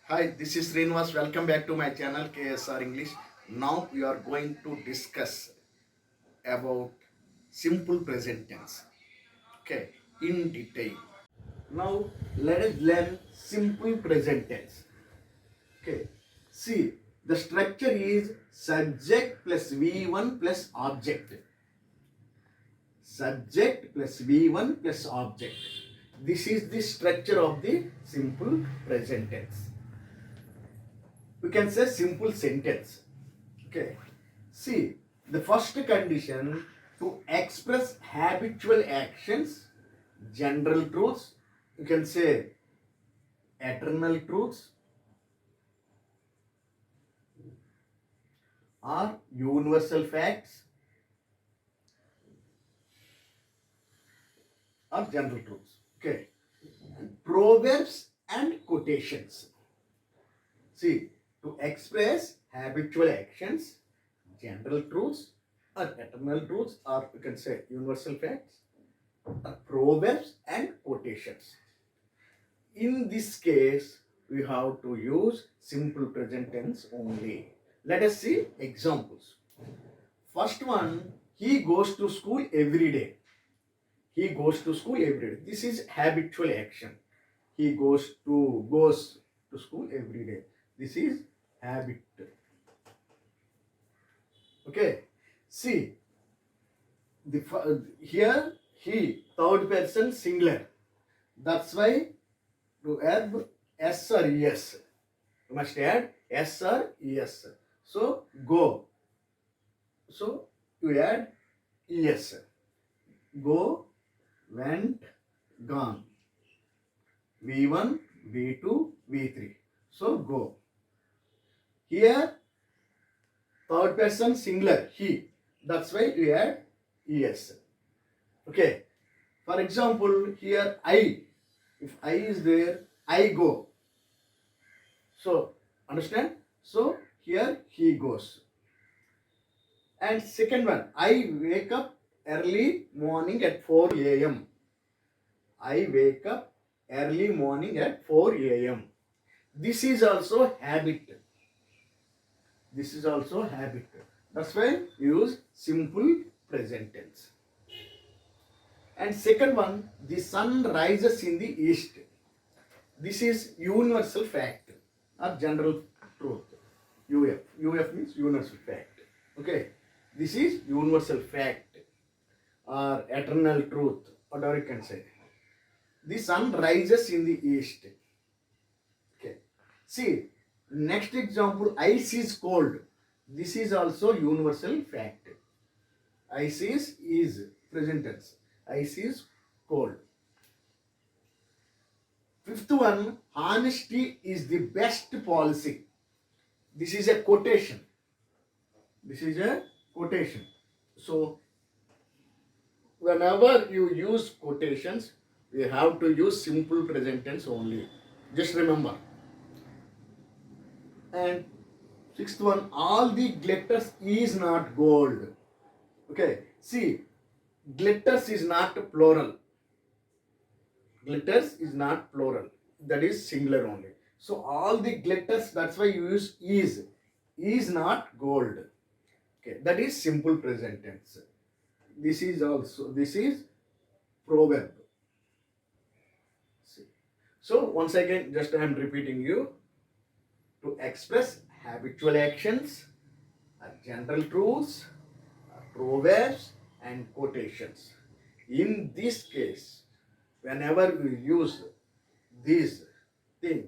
Hi, this is Srinivas. Welcome back to my channel KSR English. Now we are going to discuss about simple present tense. Okay, in detail. Now let us learn simple present tense. Okay, see the structure is subject plus V1 plus object. Subject plus V1 plus object. This is the structure of the simple present tense. We can say simple sentence. Okay. See, the first condition to express habitual actions, general truths, you can say eternal truths, or universal facts, or general truths. Okay. Proverbs and quotations. See, to express habitual actions, general truths, or eternal truths, or you can say universal facts, proverbs and quotations. In this case, we have to use simple present tense only. Let us see examples. First one, he goes to school every day. He goes to school every day. This is habitual action. He goes to school every day. This is habit. Okay. See, here he, third person singular. That's why to add s or es. You must add s or es. So go. So you add es. Go, went, gone. V1, V2, V3. So go. Here third person singular he. That's why you add es. Okay. For example, here I. If I is there, I go. So understand? So here he goes. And second one, I wake up early morning at 4 a.m. I wake up early morning at 4 a.m. This is also habit. This is also habit. That's why use simple present tense. And second one, the sun rises in the east. This is universal fact or general truth. UF. UF means universal fact. Okay. This is universal fact or eternal truth, whatever you can say. The sun rises in the east. Okay. See, next example, ice is cold. This is also universal fact. Ice is present tense. Ice is cold. Fifth one, honesty is the best policy. This is a quotation. This is a quotation. So, whenever you use quotations, you have to use simple present tense only. Just remember. And sixth one, all the glitters is not gold. Okay, see, glitters is not plural. Glitters is not plural. That is singular only. So all the glitters, that's why you use is. Is not gold. Okay, that is simple present tense. This is proverb. See. So once again, just I am repeating you to express habitual actions, general truths, proverbs, and quotations. In this case, whenever we use these things,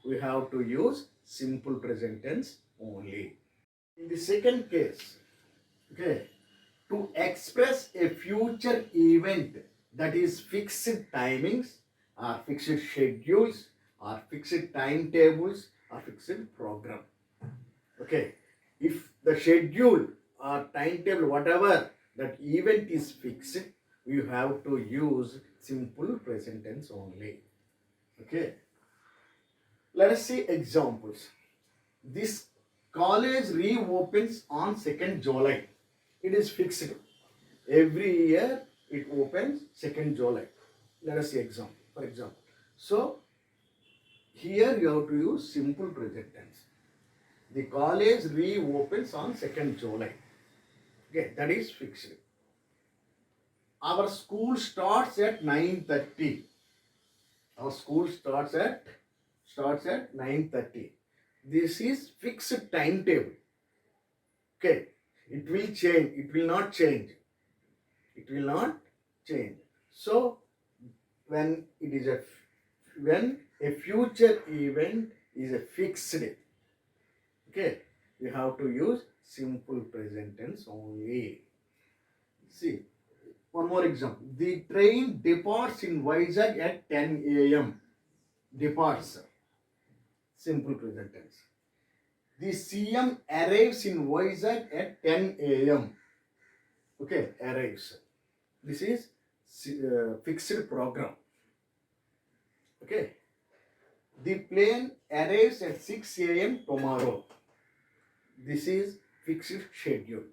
we have to use simple present tense only. In the second case, okay, to express a future event that is fixed timings or fixed schedules or fixed timetables or fixed program. Okay, if the schedule or timetable, whatever that event is fixed, you have to use simple present tense only. Okay, let us see examples. This college reopens on 2nd July. It is fixed. Every year it opens 2nd July. Let us see example. For example, so Here you have to use simple present tense. The college reopens on 2nd July. Okay, that is fixed. Our school starts at 9:30. Our school starts at 9:30. This is fixed timetable. Okay, it will change. It will not change. It will not change. So when it is when a future event is a fixed, okay, you have to use simple present tense only. See, one more example. The train departs in Vizag at 10 a.m. Departs. Simple present tense. The CM arrives in Vizag at 10 a.m. Okay, arrives. This is fixed program. Okay. The plane arrives at 6 a.m. tomorrow. This is fixed schedule.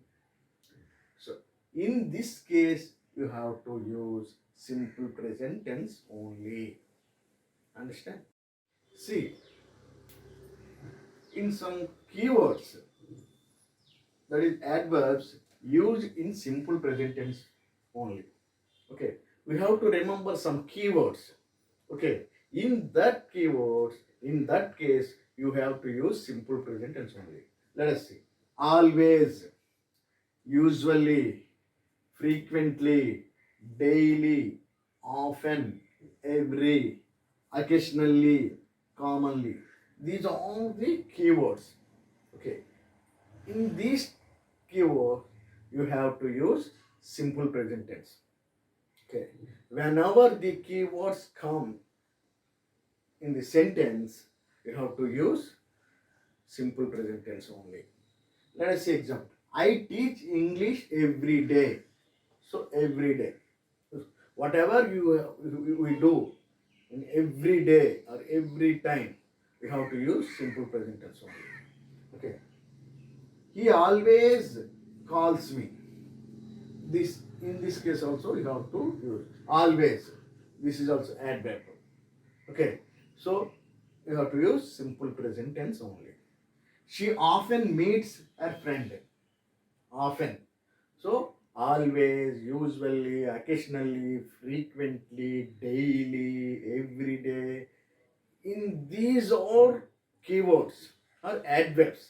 So, in this case, you have to use simple present tense only. Understand? See, in some keywords, that is adverbs used in simple present tense only. Okay, we have to remember some keywords. Okay, in that case, you have to use simple present tense only. Let us see. Always, usually, frequently, daily, often, every, occasionally, commonly. These are all the keywords. Okay. In these keywords, you have to use simple present tense. Okay. Whenever the keywords come in the sentence, you have to use simple present tense only. Let us see example. I teach English every day. So every day, whatever we do in every day or every time, we have to use simple present tense only. Okay. He always calls me. This in this case also you have to use always. This is also adverb. Okay. So you have to use simple present tense only. She often meets her friend. Often. So always, usually, occasionally, frequently, daily, every day. In these are keywords or adverbs.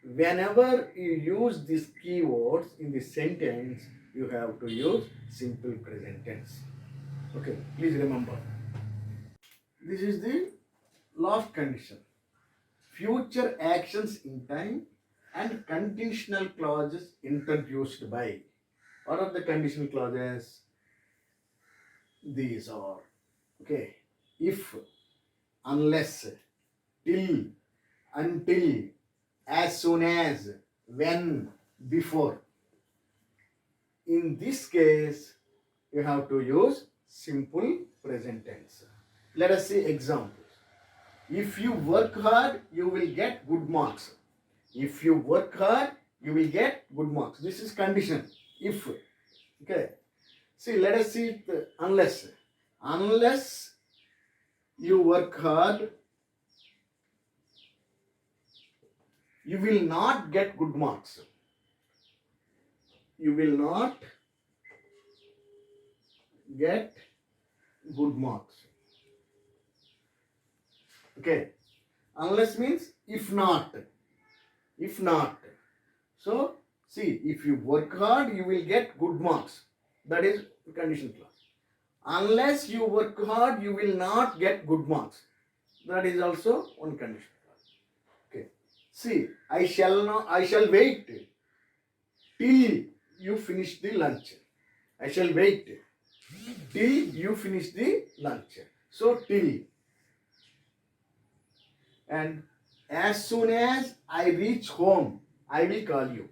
Whenever you use these keywords in the sentence, you have to use simple present tense. Okay, please remember. This is the last condition. Future actions in time and conditional clauses introduced by. What are the conditional clauses? These are, okay, if, unless, till, until, as soon as, when, before. In this case, you have to use simple present tense. Let us see examples. If you work hard, you will get good marks. If you work hard, you will get good marks. This is condition. If. Okay. See, let us see the unless. Unless you work hard, you will not get good marks. You will not get good marks. Okay. Unless means if not. If not. So, see, if you work hard, you will get good marks. That is conditional clause. Unless you work hard, you will not get good marks. That is also one condition clause. Okay. See, I shall wait till you finish the lunch. I shall wait till you finish the lunch. So till. And as soon as I reach home, I will call you.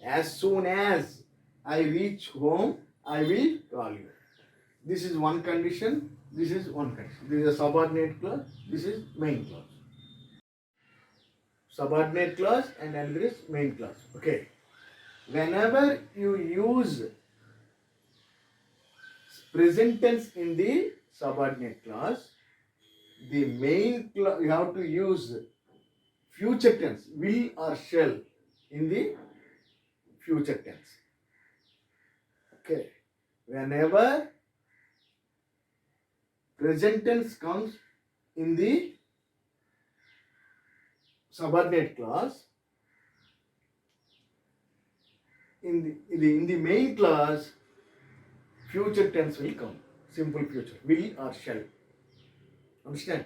As soon as I reach home, I will call you. This is one condition. This is one condition. This is a subordinate clause. This is main clause. Subordinate clause and another is main clause. Okay. Whenever you use present tense in the subordinate clause, the main you have to use future tense, will or shall in the future tense. Okay. Whenever present tense comes in the subordinate clause, in the main clause, future tense will come. Simple future, will or shall. Understand?